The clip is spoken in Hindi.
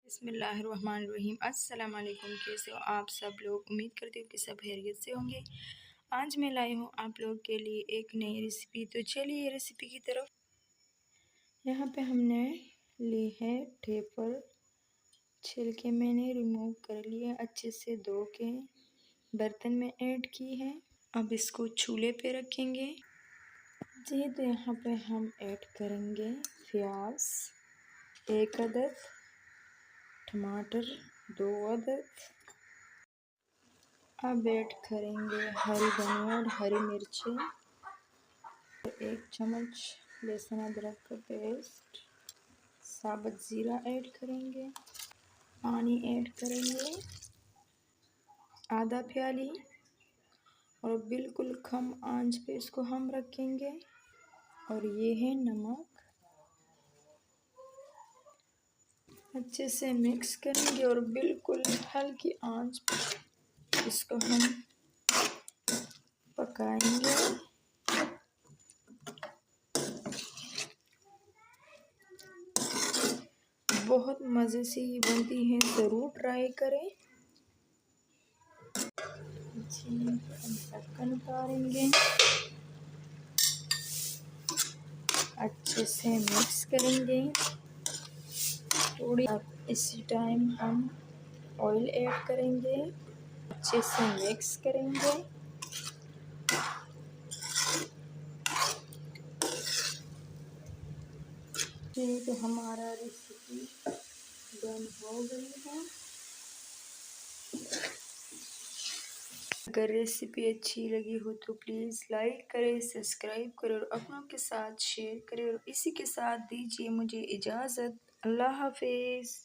बिस्मिल्लाहिर्रहमानिर्रहीम। अस्सलाम वालेकुम। कैसे हो आप सब लोग? उम्मीद करती हूँ कि सब खैरियत से होंगे। आज मैं लाई हूँ आप लोग के लिए एक नई रेसिपी। तो चलिए रेसिपी की तरफ। यहाँ पे हमने ली है ठेपर। छिलके मैंने रिमूव कर लिए, अच्छे से धो के बर्तन में ऐड की है। अब इसको चूल्हे पे रखेंगे जी। तो यहाँ पे हम ऐड करेंगे प्याज 1 अदद, टमाटर 2 अदद। अब ऐड करेंगे हरी धनिया और हरी मिर्ची, 1 चम्मच लहसुन अदरक का पेस्ट, साबुत ज़ीरा ऐड करेंगे, पानी ऐड करेंगे आधा प्याली और बिल्कुल कम आंच पे इसको हम रखेंगे। और ये है नमक। अच्छे से मिक्स करेंगे और बिल्कुल हल्की आंच पे इसको हम पकाएंगे। बहुत मज़े से ये बनती है, ज़रूर ट्राई करें जी। हम ढक्कन उतारेंगे, अच्छे से मिक्स करेंगे थोड़ी। अब इसी टाइम हम ऑयल ऐड करेंगे, अच्छे से मिक्स करेंगे। जी तो हमारा रेसिपी डन हो गई है। अगर रेसिपी अच्छी लगी हो तो प्लीज़ लाइक करें, सब्सक्राइब करें और अपनों के साथ शेयर करें। और इसी के साथ दीजिए मुझे इजाज़त। अल्लाह हाफिज़।